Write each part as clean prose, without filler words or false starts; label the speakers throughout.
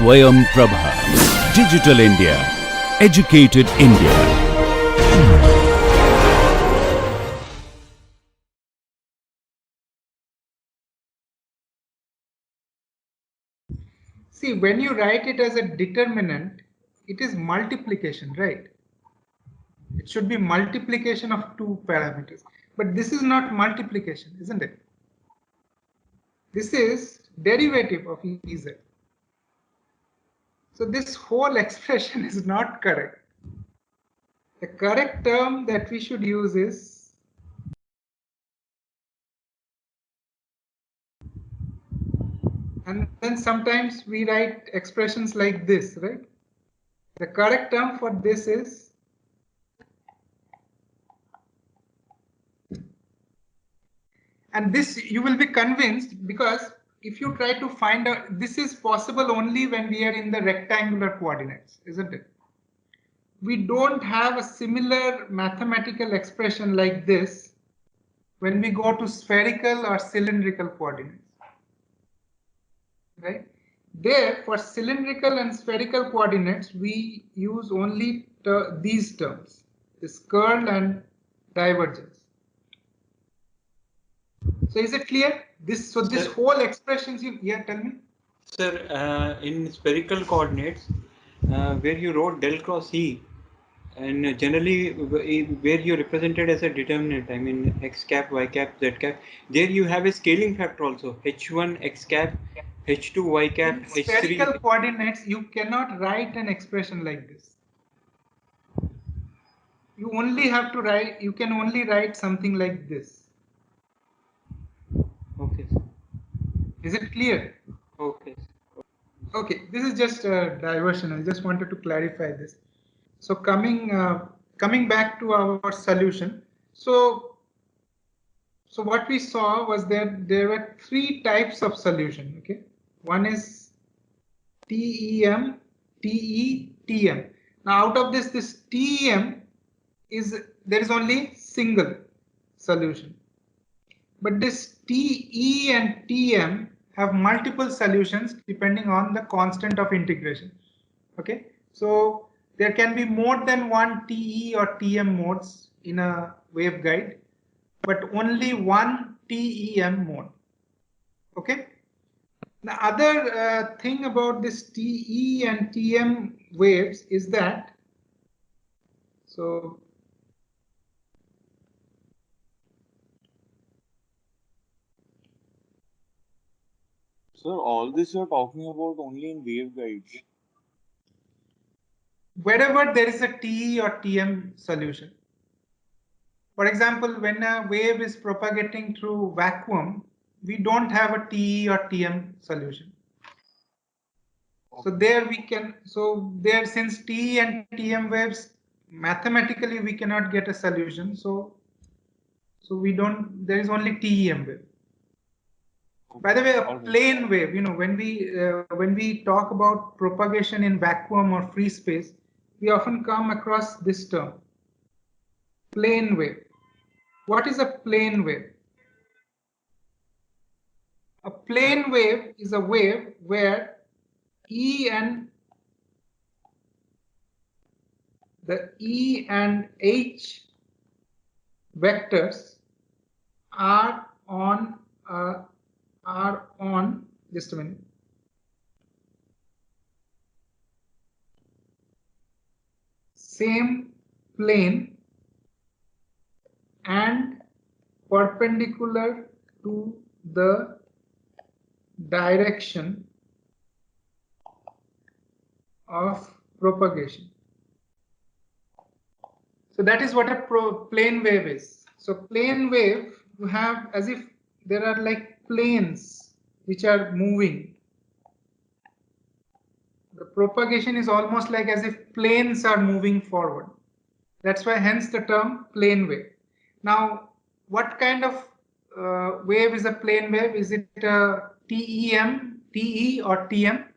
Speaker 1: Swayam Prabha. Digital India. Educated India.
Speaker 2: See, when you write it as a determinant, it is multiplication, right? It should be multiplication of two parameters. But this is not multiplication, isn't it? This is derivative of Ez. So this whole expression is not correct. The correct term that we should use is and then sometimes we write expressions like this, right? The correct term for this is and this you will be convinced because if you try to find out, this is possible only when we are in the rectangular coordinates, isn't it? We don't have a similar mathematical expression like this when we go to spherical or cylindrical coordinates, right? There, for cylindrical and spherical coordinates, we use only these terms, this curl and divergence. So is it clear? This whole expressions tell me.
Speaker 3: Sir, in spherical coordinates, where you wrote del cross E, and generally where you represented as a determinant, I mean x cap, y cap, z cap, there you have a scaling factor also, h1 x cap, h2 y cap,
Speaker 2: in
Speaker 3: h3.
Speaker 2: spherical coordinates, you cannot write an expression like this. You only have to write, you can only write something like this.
Speaker 3: Okay, sir.
Speaker 2: Is it clear?
Speaker 3: Okay.
Speaker 2: Okay, this is just a diversion. I just wanted to clarify this. So coming back to our solution. So what we saw was that there were three types of solution. Okay, one is TEM, TE, TM. Now out of this TEM is there is only single solution, but this TE and TM have multiple solutions depending on the constant of integration. Okay, so there can be more than one TE or TM modes in a waveguide, but only one TEM mode. Okay. The other thing about this TE and TM waves is that so
Speaker 4: Sir, all this you're talking about only in waveguides.
Speaker 2: wherever there is a TE or TM solution. For example, when a wave is propagating through vacuum, we don't have a TE or TM solution. So there we can, since TE and TM waves, mathematically we cannot get a solution. So there is only TEM wave. By the way, a plane wave, when we talk about propagation in vacuum or free space, we often come across this term, plane wave. What is a plane wave? A plane wave is a wave where the E and H vectors are on just a minute. Same plane and perpendicular to the direction of propagation. So that is what a plane wave is. So plane wave, you have as if there are like planes which are moving. The propagation is almost like as if planes are moving forward. That's why hence the term plane wave. Now, what kind of wave is a plane wave? Is it a TEM, TE or TM?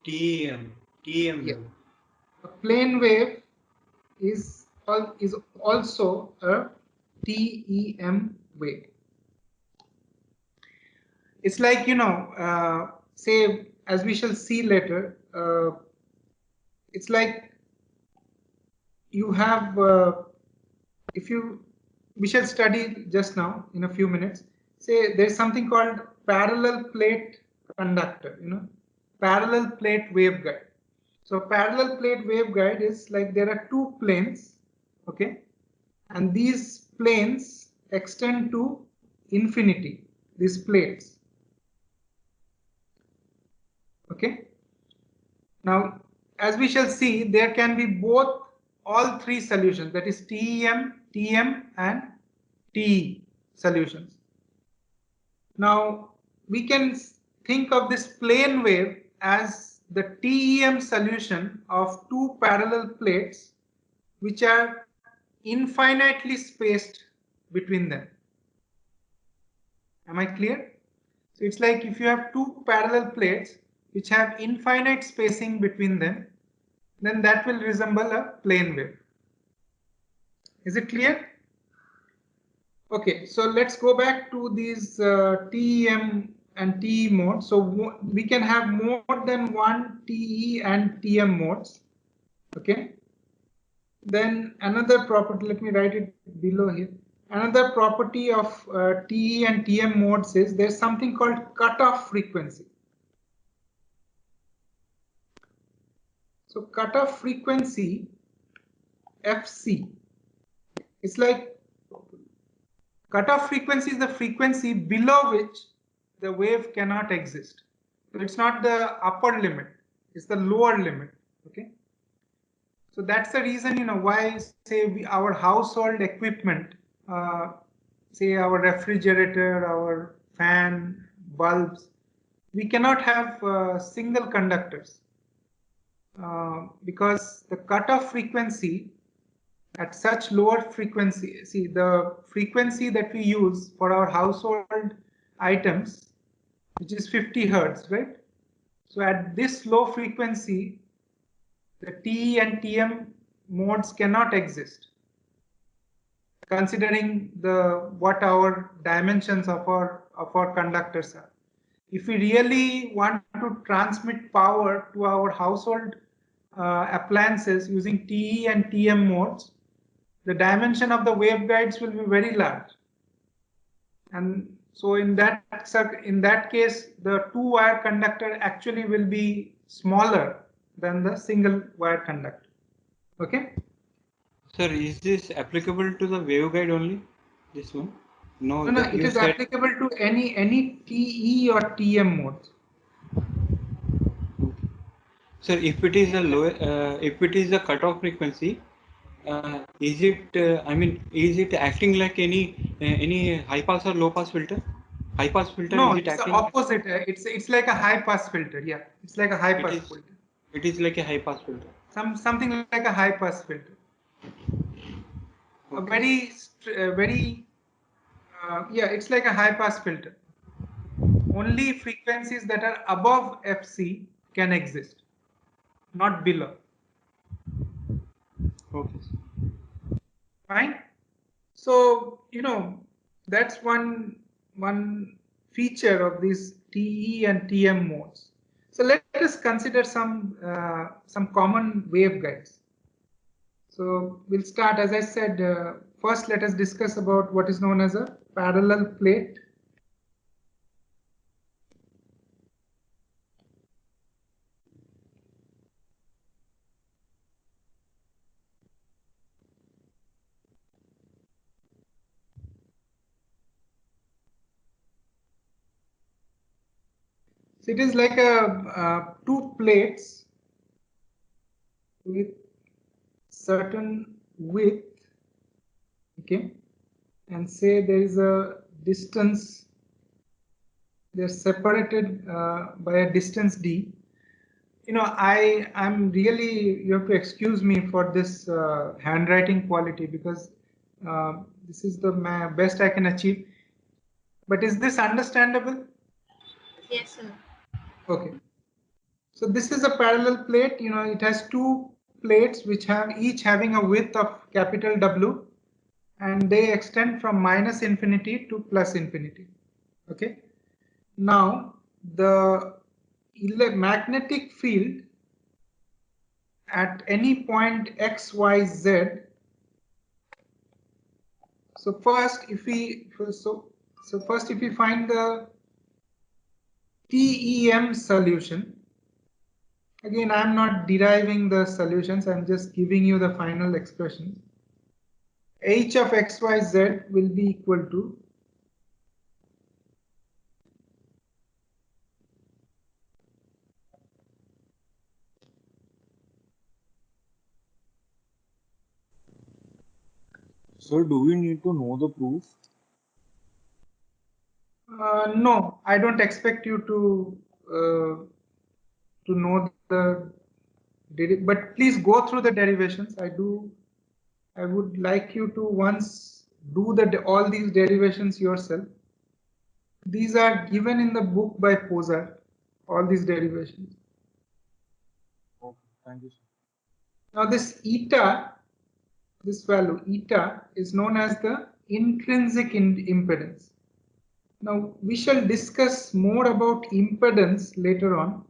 Speaker 3: TEM.
Speaker 2: Yeah. A plane wave is also a TEM wave. It's like, say as we shall see later, it's like you have, we shall study just now in a few minutes. Say there's something called parallel plate conductor, parallel plate waveguide. So parallel plate waveguide is like there are two planes, okay, and these planes extend to infinity, these plates, okay. Now, as we shall see, there can be all three solutions, that is TEM, TM and TE solutions. Now, we can think of this plane wave as the TEM solution of two parallel plates which are infinitely spaced between them. Am I clear? So it's like if you have two parallel plates which have infinite spacing between them, then that will resemble a plane wave. Is it clear? Okay, so let's go back to these TEM and TE modes. So we can have more than one TE and TM modes. Okay. Then another property, let me write it below here. Another property of TE and TM modes is there's something called cutoff frequency. So cutoff frequency, FC, it's like cutoff frequency is the frequency below which the wave cannot exist. So it's not the upper limit, it's the lower limit. Okay. So that's the reason, why say our household equipment, say our refrigerator, our fan, bulbs, we cannot have single conductors because the cutoff frequency at such lower frequency, see the frequency that we use for our household items, which is 50 Hertz, right? So at this low frequency, the TE and TM modes cannot exist, considering what our dimensions of our conductors are. If we really want to transmit power to our household appliances using TE and TM modes, the dimension of the waveguides will be very large. And so in that case, the two-wire conductor actually will be smaller than the single wire conductor. Okay.
Speaker 3: Sir, is this applicable to the waveguide only? This one? No,
Speaker 2: No, it is applicable to any TE or TM mode.
Speaker 3: Okay. Sir, if it is a if it is a cutoff frequency, is it? Is it acting like any high pass or low pass filter? High pass filter?
Speaker 2: No,
Speaker 3: is it
Speaker 2: it's the
Speaker 3: acting
Speaker 2: opposite. It's like a high pass filter. Yeah, it's like a high pass filter.
Speaker 3: It is like a high pass filter.
Speaker 2: Something like a high pass filter.
Speaker 3: Okay.
Speaker 2: Yeah, it's like a high pass filter. Only frequencies that are above FC can exist, not below.
Speaker 3: Okay.
Speaker 2: Fine. So that's one feature of these TE and TM modes. So let us consider some common waveguides. So we'll start, as I said, first let us discuss about what is known as a parallel plate. So it is like two plates with certain width, okay, and say there is a distance, they're separated by a distance d. I'm really, you have to excuse me for this handwriting quality, because this is the best I can achieve. But is this understandable?
Speaker 5: Yes, sir.
Speaker 2: Okay. So this is a parallel plate. It has two plates which have each having a width of capital W, and they extend from minus infinity to plus infinity. Okay. Now magnetic field at any point x, y, z. So first, if we find the TEM solution. Again, I'm not deriving the solutions. I'm just giving you the final expression. H of x, y, z will be equal to
Speaker 4: Sir, do we need to know the proof?
Speaker 2: no, I don't expect you to know the but please go through the derivations. I would like you to once do all these derivations yourself. These are given in the book by Pozar, all these derivations.
Speaker 4: Okay, thank you, sir.
Speaker 2: Now this eta, this value eta is known as the intrinsic impedance. Now we shall discuss more about impedance later on,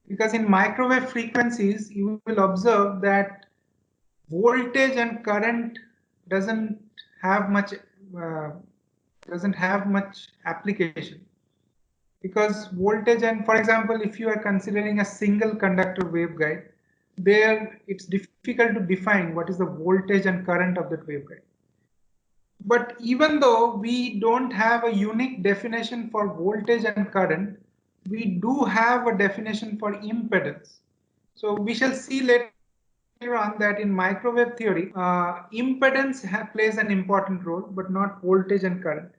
Speaker 2: because in microwave frequencies you will observe that voltage and current doesn't have much application, because voltage and, for example, if you are considering a single conductor waveguide, there it's difficult to define what is the voltage and current of that waveguide. But even though we don't have a unique definition for voltage and current, we do have a definition for impedance. So we shall see later on that in microwave theory, impedance plays an important role, but not voltage and current.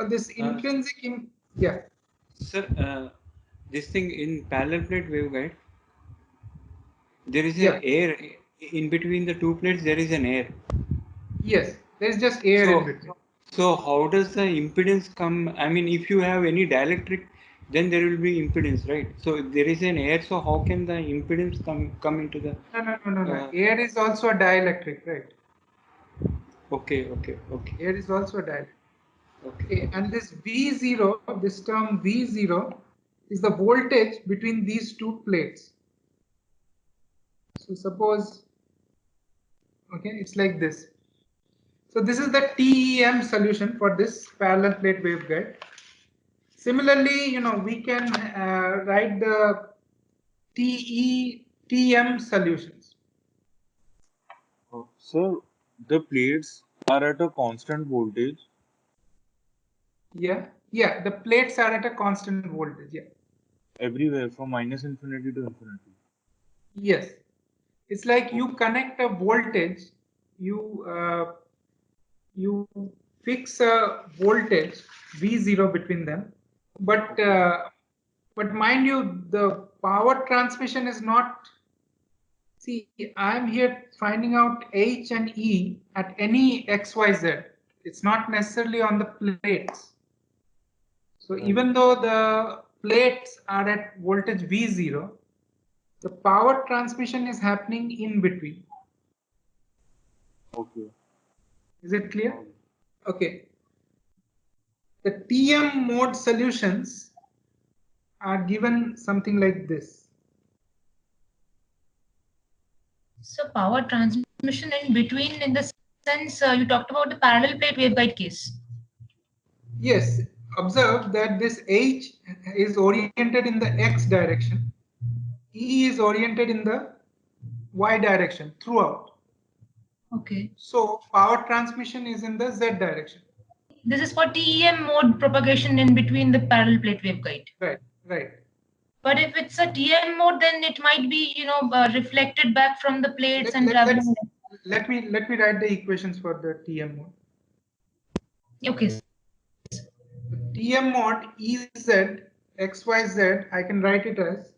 Speaker 2: This intrinsic, yeah.
Speaker 3: Sir, this thing in parallel plate waveguide, there is
Speaker 2: Yeah.
Speaker 3: an air in between the two plates. There is an air.
Speaker 2: Yes, there is just air in between.
Speaker 3: So how does the impedance come? I mean, if you have any dielectric, then there will be impedance, right? So if there is an air, so how can the impedance come into the?
Speaker 2: No. Air is also a dielectric, right?
Speaker 3: Okay.
Speaker 2: Air is also a dielectric.
Speaker 3: Okay.
Speaker 2: And this V0, this term V0 is the voltage between these two plates. So suppose, okay, it's like this. So this is the TEM solution for this parallel plate waveguide. Similarly, we can write the TEM solutions.
Speaker 4: Sir, the plates are at a constant voltage.
Speaker 2: Yeah, the plates are at a constant voltage. Yeah.
Speaker 4: Everywhere from minus infinity to infinity.
Speaker 2: Yes, it's like you connect a voltage, you fix a voltage V0 between them, but mind you, the power transmission is not. See, I'm here finding out H and E at any XYZ. It's not necessarily on the plates. So even though the plates are at voltage V0, the power transmission is happening in between.
Speaker 4: Okay.
Speaker 2: Is it clear? Okay. The TM mode solutions are given something like this.
Speaker 5: So power transmission in between, in the sense you talked about the parallel plate waveguide case.
Speaker 2: Yes, observe that this H is oriented in the X direction. E is oriented in the Y direction throughout.
Speaker 5: Okay.
Speaker 2: So power transmission is in the Z direction.
Speaker 5: This is for TEM mode propagation in between the parallel plate waveguide.
Speaker 2: Right.
Speaker 5: But if it's a TM mode, then it might be, reflected back from the plates and
Speaker 2: Let
Speaker 5: traveling.
Speaker 2: me write the equations for the TM mode.
Speaker 5: Okay.
Speaker 2: TM mode EZ XYZ, I can write it as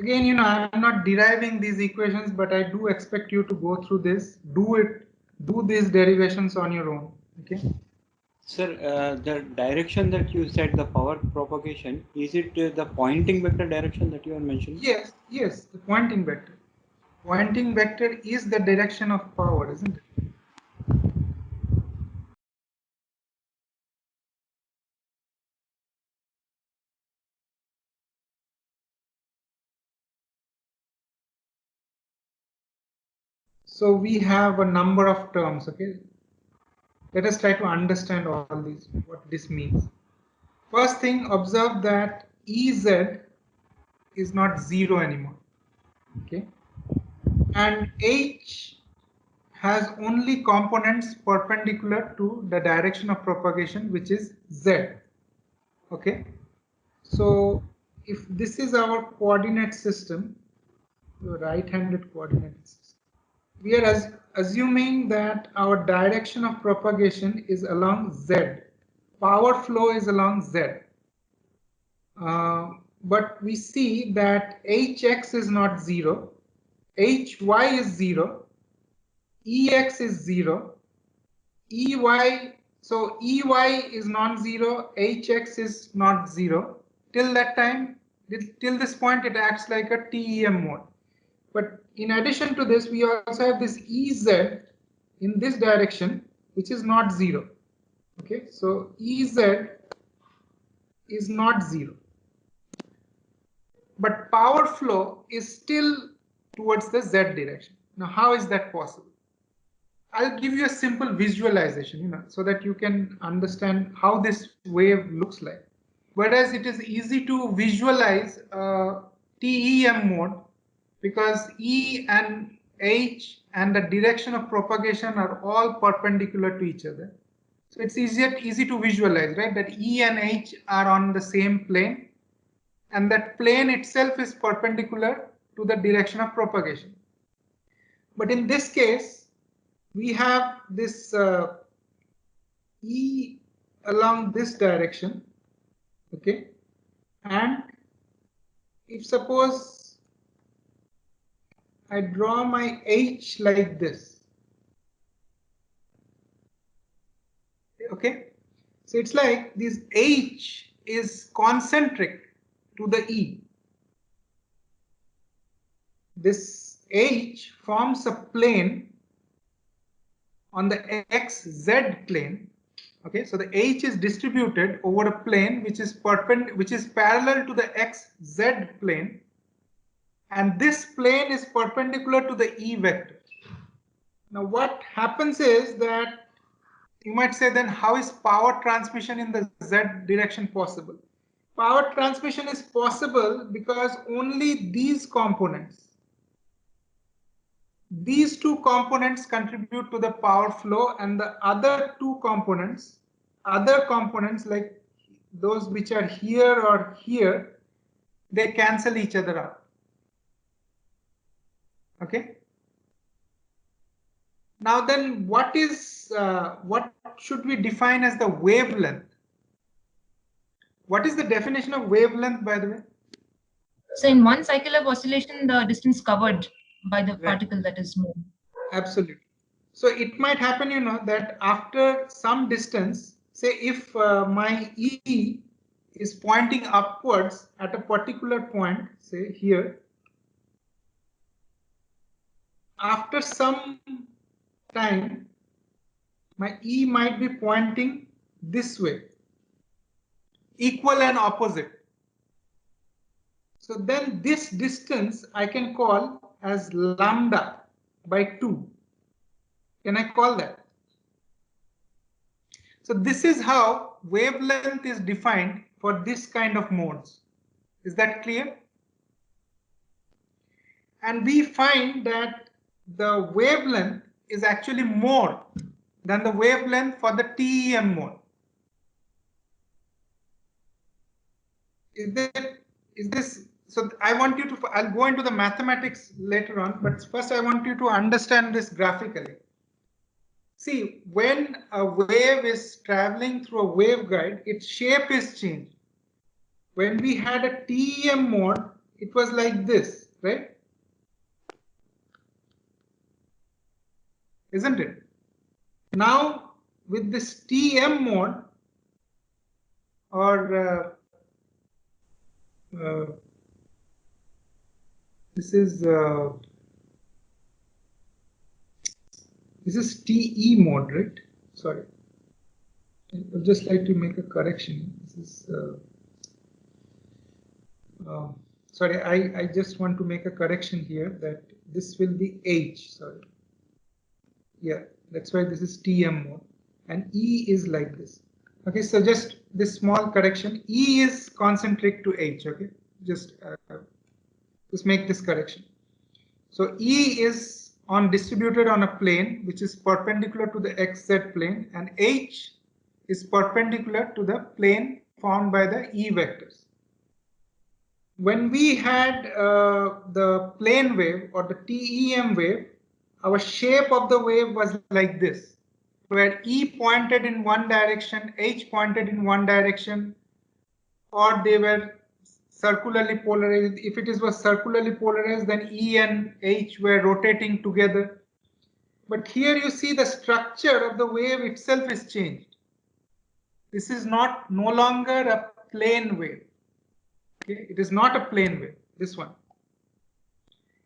Speaker 2: again, I'm not deriving these equations, but I do expect you to go through this, do these derivations on your own. Okay.
Speaker 3: Sir, the direction that you said, the power propagation, is it the pointing vector direction that you are mentioning?
Speaker 2: Yes, the pointing vector. Pointing vector is the direction of power, isn't it? So we have a number of terms, okay? Let us try to understand all these, what this means. First thing, observe that Ez is not 0 anymore, okay? And H has only components perpendicular to the direction of propagation, which is Z, okay? So if this is our coordinate system, the right-handed coordinate system, we are assuming that our direction of propagation is along Z. Power flow is along Z. But we see that Hx is not 0, Hy is 0, Ex is 0, Ey, so Ey is non-zero, Hx is not 0. Till that time, till this point, it acts like a TEM mode. But in addition to this, we also have this Ez in this direction, which is not 0. Okay, so Ez is not 0. But power flow is still towards the Z direction. Now, how is that possible? I'll give you a simple visualization, so that you can understand how this wave looks like. Whereas it is easy to visualize TEM mode, because E and H and the direction of propagation are all perpendicular to each other. So it's easy to visualize, right? That E and H are on the same plane, and that plane itself is perpendicular to the direction of propagation. But in this case, we have this E along this direction, okay? And if suppose I draw my H like this, okay? So it's like this H is concentric to the E. This H forms a plane on the XZ plane. Okay, so the H is distributed over a plane which is parallel to the XZ plane, and this plane is perpendicular to the E vector. Now what happens is that you might say, then how is power transmission in the Z direction possible? Power transmission is possible because only these two components contribute to the power flow, and the other components like those which are here or here, they cancel each other out. Okay. Now then, what should we define as the wavelength? What is the definition of wavelength, by the way?
Speaker 5: So in one cycle of oscillation, the distance covered by the particle that is moved.
Speaker 2: Absolutely. So it might happen, that after some distance, say if my E is pointing upwards at a particular point, say here, after some time, my E might be pointing this way, equal and opposite. So then this distance I can call as lambda by 2. Can I call that? So this is how wavelength is defined for this kind of modes. Is that clear? And we find that the wavelength is actually more than the wavelength for the TEM mode. Is this so? I want you to, I'll go into the mathematics later on, but first I want you to understand this graphically. See, when a wave is traveling through a waveguide, its shape is changed. When we had a TEM mode, it was like this, right? Isn't it? Now with this TM mode, or this is TE mode, right? Sorry, I'd just like to make a correction. This is sorry, I just want to make a correction here that this will be H. Sorry, yeah, that's why this is TM mode, and E is like this. Okay, so just this small correction. E is concentric to H. Okay, just make this correction. So E is distributed on a plane which is perpendicular to the XZ plane, and H is perpendicular to the plane formed by the E vectors. When we had the plane wave or the TEM wave, our shape of the wave was like this, where E pointed in one direction, H pointed in one direction, or they were circularly polarized. If it was circularly polarized, then E and H were rotating together. But here you see the structure of the wave itself is changed. This is no longer a plane wave. Okay, it is not a plane wave, this one.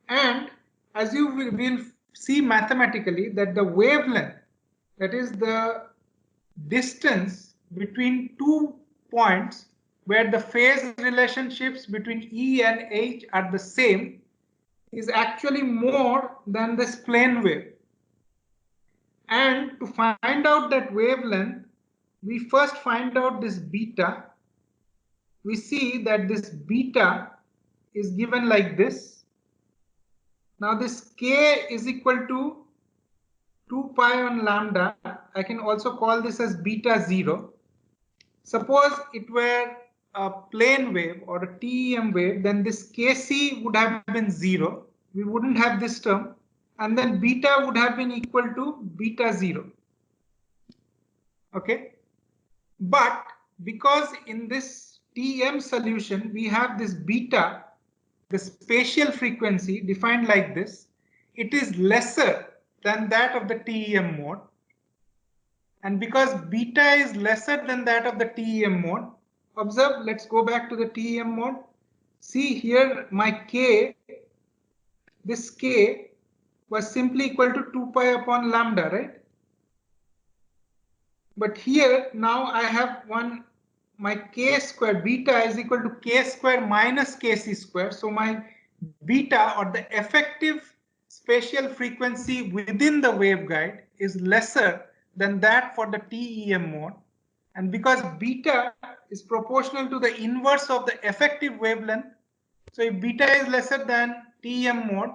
Speaker 2: And as you will see mathematically, that the wavelength, that is the distance between 2 points where the phase relationships between E and H are the same, is actually more than this plane wave. And to find out that wavelength, we first find out this beta. We see that this beta is given like this. Now this k is equal to 2 pi on lambda. I can also call this as beta 0. Suppose it were a plane wave or a TEM wave, then this Kc would have been 0. We wouldn't have this term. And then beta would have been equal to beta 0. Okay. But because in this TM solution, we have this beta, the spatial frequency defined like this, it is lesser than that of the TEM mode. And because beta is lesser than that of the TEM mode, observe, let's go back to the TEM mode. See here, my k, this k was simply equal to 2 pi upon lambda, right? But here now I have my k square, beta is equal to k square minus kc square. So my beta, or the effective spatial frequency within the waveguide, is lesser than that for the TEM mode. And because beta is proportional to the inverse of the effective wavelength, so if beta is lesser than TEM mode,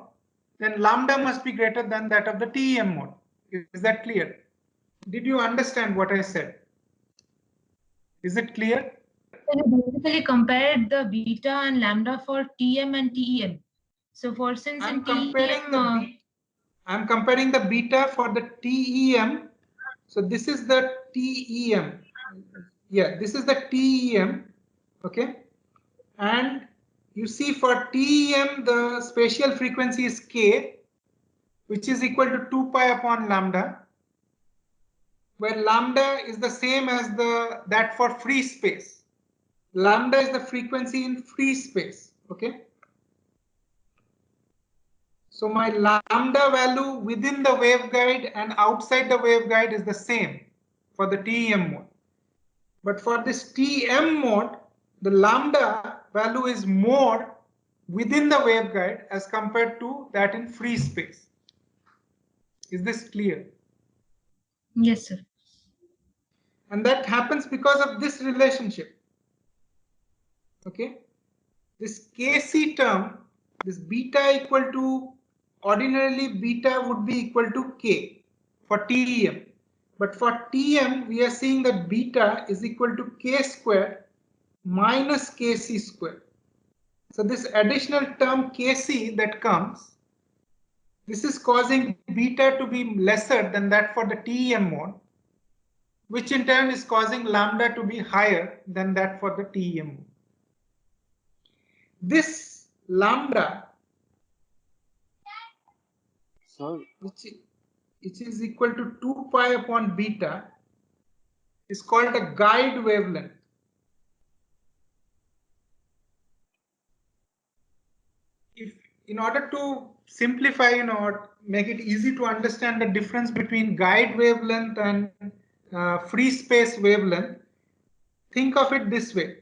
Speaker 2: then lambda must be greater than that of the TEM mode. Is that clear? Did you understand what I said? Is it clear?
Speaker 5: So you basically compared the beta and lambda for TM and TEM. So for since
Speaker 2: I'm
Speaker 5: in
Speaker 2: comparing the beta for the TEM. So this is the TEM. Yeah, this is the TEM. Okay. And you see for TEM, the spatial frequency is k, which is equal to 2 pi upon lambda, where lambda is the same as that for free space. Lambda is the frequency in free space. Okay. So my lambda value within the waveguide and outside the waveguide is the same for the TEM mode. But for this TM mode, the lambda value is more within the waveguide as compared to that in free space. Is this clear?
Speaker 5: Yes, sir.
Speaker 2: And that happens because of this relationship. Okay. This Kc term, this beta equal to, ordinarily beta would be equal to k for TEM. But for TM, we are seeing that beta is equal to k square minus kc square. So this additional term kc that comes, this is causing beta to be lesser than that for the TEM mode, which in turn is causing lambda to be higher than that for the TEM mode. This lambda,
Speaker 4: Sir,
Speaker 2: which is equal to 2 pi upon beta, is called a guide wavelength. If in order to simplify, or make it easy to understand the difference between guide wavelength and free space wavelength, think of it this way: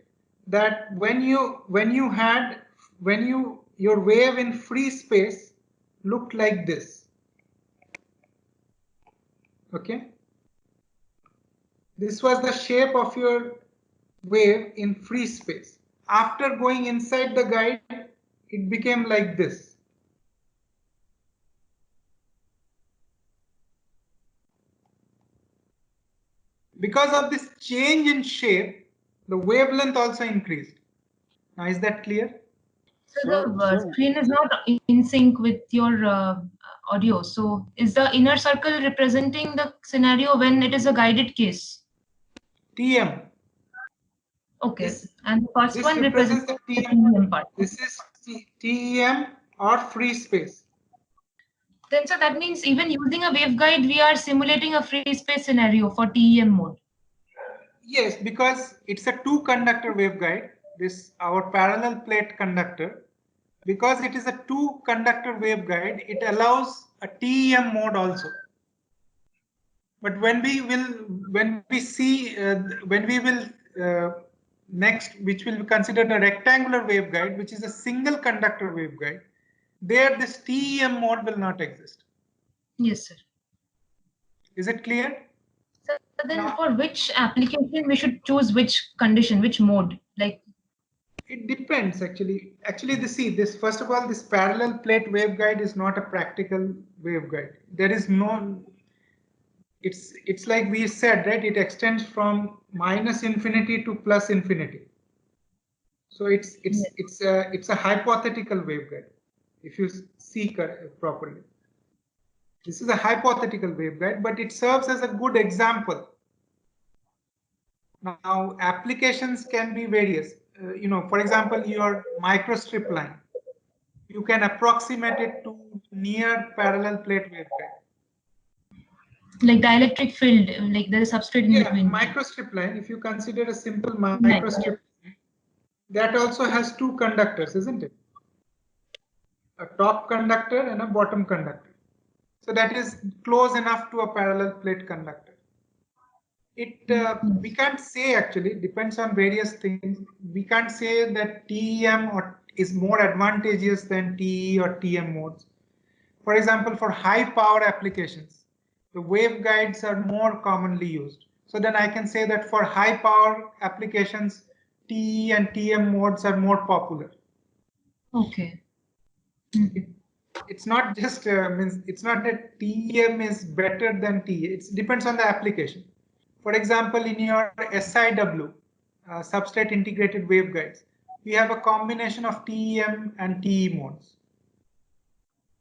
Speaker 2: that when your wave in free space looked like this. Okay, this was the shape of your wave in free space. After going inside the guide, it became like this. Because of this change in shape, the wavelength also increased. Now, is that clear?
Speaker 5: So
Speaker 4: sir,
Speaker 5: the screen is not in sync with your audio. So is the inner circle representing the scenario when it is a guided case?
Speaker 2: TM.
Speaker 5: Okay.
Speaker 2: This,
Speaker 5: And the first
Speaker 2: this
Speaker 5: one
Speaker 2: represents
Speaker 5: represents
Speaker 2: the
Speaker 5: the
Speaker 2: TM.
Speaker 5: TEM part.
Speaker 2: This is TEM or free space.
Speaker 5: Then so that means even using a waveguide, we are simulating a free space scenario for TEM mode.
Speaker 2: Yes, because it's a 2-conductor waveguide, this our parallel plate conductor. Because it is a 2-conductor waveguide, it allows a TEM mode also. But when we will next, which will be considered a rectangular waveguide, which is a single conductor waveguide, there this TEM mode will not exist.
Speaker 5: Yes, sir.
Speaker 2: Is it clear?
Speaker 5: So then
Speaker 2: Now,
Speaker 5: for which application we should choose which condition, which mode? Like
Speaker 2: it depends actually. Actually, this first of all, this parallel plate waveguide is not a practical waveguide. There is no. It's like we said, right? It extends from minus infinity to plus infinity. So it's a hypothetical waveguide. If you see properly, this is a hypothetical waveguide, but it serves as a good example. Now, applications can be various. For example, your microstrip line, you can approximate it to near parallel plate waveguide.
Speaker 5: like dielectric field, like there is substrate in between.
Speaker 2: Microstrip line, if you consider a simple microstrip, that also has 2 conductors, isn't it? A top conductor and a bottom conductor. So that is close enough to a parallel plate conductor. We can't say, actually, it depends on various things. We can't say that TEM is more advantageous than TE or TM modes. For example, for high power applications, the waveguides are more commonly used. So then I can say that for high power applications, TE and TM modes are more popular.
Speaker 5: Okay.
Speaker 2: It's not just it's not that TEM is better than TE. It depends on the application. For example, in your SIW, substrate integrated waveguides, we have a combination of TEM and TE modes.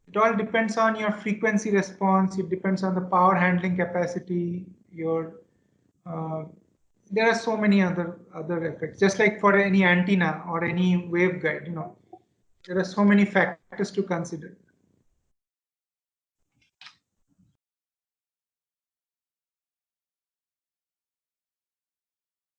Speaker 2: It all depends on your frequency response. It depends on the power handling capacity. There are so many other effects. Just like for any antenna or any waveguide, there are so many factors to consider.